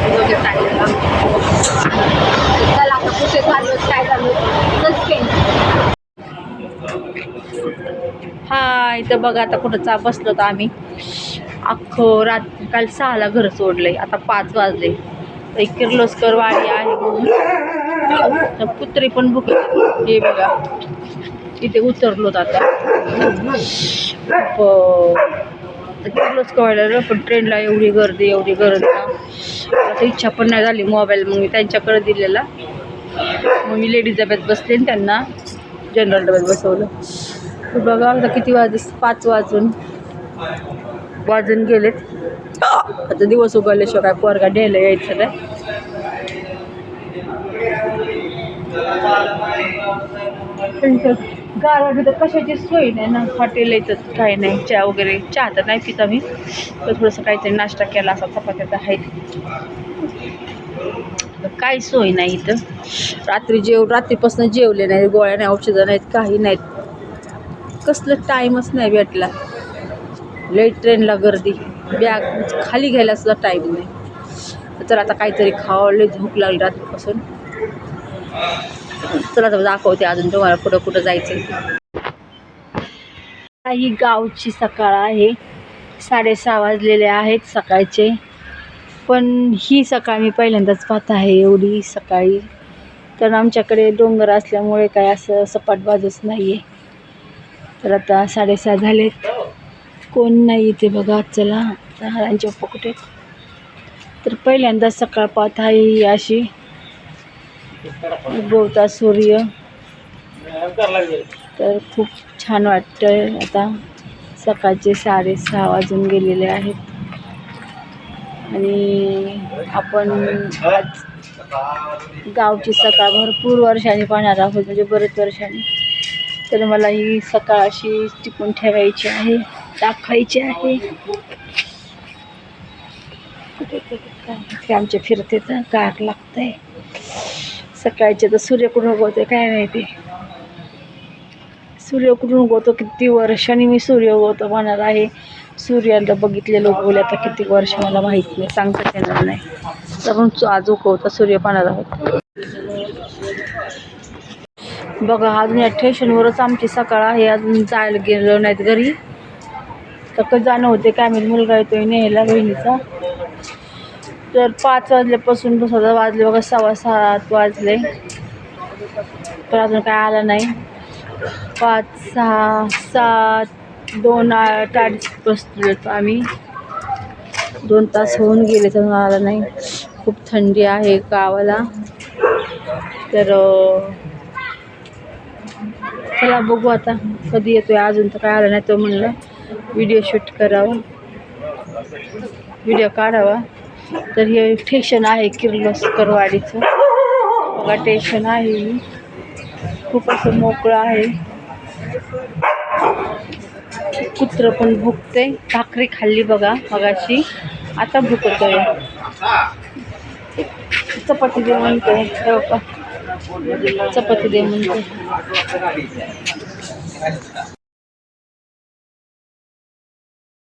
दोघे चाललेलो. चला आता कुठे चाललो काय झालं हा इथं बघा आता कुठं बसलो तर आम्ही अख्खं रात्री काल 6ला घर सोडलंय. आता 5 वाजले. एक किर्लोस्कर वाडी आहे म्हणून कुत्री पण भुकले. हे बघा इथे उतरलोत आता. किर्लोस्कर वाड्याला पण ट्रेनला एवढी गर्दी ना आता इच्छा पण नाही झाली मोबाईल मग मी त्यांच्याकडे दिलेला. मग मी लेडीज डब्यात बसले आणि त्यांना जनरल डब्यात बसवलं. बघा आता किती वाजले 5 वाजून गेलेत. आता दिवस उगवल्याशिवाय काय पोरगा न्यायला यायचं नाही. गावात तर कशाची सोय नाही ना. हॉटेल येतात काही नाही. चहा वगैरे चहा तर नाही पिता मी तर थोडंसं काहीतरी नाश्ता केला असा चपात्या आहेत. काय सोय नाही इथं. रात्रीपासून जेवले नाही. गोळ्या नाही औषधं नाहीत काही नाहीत. कसलं टाईमच नाही भेटला. लई ट्रेनला गर्दी. बॅग खाली घ्यायला सुद्धा टाईम नाही. तर आता काहीतरी खावं. लई झोप लागली रात्रीपासून. चला तर दाखवते अजून तुम्हाला कुठं जायचं. ही गावची सकाळ आहे. 6:30 वाजलेले आहेत सकाळचे. पण ही सकाळ मी पहिल्यांदाच पाहत आहे एवढी सकाळी. तर आमच्याकडे डोंगर असल्यामुळे काय असं सपाट बाजूच नाही आहे. तर आता 6:30 झालेत. कोण नाही इथे बघा. चला हारांचे पकुटे. तर पहिल्यांदाच सकाळ पाहत आहे अशी. उगवता सूर्य तर खूप छान वाटतंय. आता सकाळचे 6:30 वाजून गेलेले आहेत आणि आपण आज गावची सकाळ भरपूर वर्षांनी पाहणार आहोत. म्हणजे बरेच वर्षांनी. तर मला ही सकाळ अशी टिपून ठेवायची आहे. दाखवायची आहे. आमचे फिरते तर गार लागतंय सकाळचे. तर सूर्य कुठून उगवतोय काय माहिती. सूर्य कुठून उगवतो किती वर्षांनी मी सूर्य उगवतो पाहणार आहे. सूर्याला बघितलेलं उगवलं आता किती वर्ष मला माहीत नाही. सांगता येणार नाही. तर आपण आज उगवता सूर्य पाहणार आहोत. बघा अजून या स्टेशनवरच आमची सकाळ आहे. अजून जायला गेलो नाहीत घरी. तर कसं जाणं होते काय माहिती. मुलगा येतोय न्यायला बहिणीचा. तर 5 वाजल्यापासून 6 वाजले बघा. 6:15 वाजले तर अजून काय आला नाही. 5, 6, 7, 2, 8 बसलो आम्ही. 2 तास होऊन गेले तर आला नाही. खूप थंडी आहे गावाला. तर चला बघू आता कधी येतोय. अजून तर काय आलं नाही. तो म्हणलं व्हिडिओ शूट करावा. व्हिडिओ काढावा. तर हे स्टेशन आहे किर्लोस्कर वाडीचं बघा. स्टेशन आहे खूप असं मोकळं आहे. कुत्रं पण भुकते. भाकरी खाल्ली बघा मगाशी. आता भुकतोय. चपाती दे म्हणतोय. चपाती दे म्हणतोय.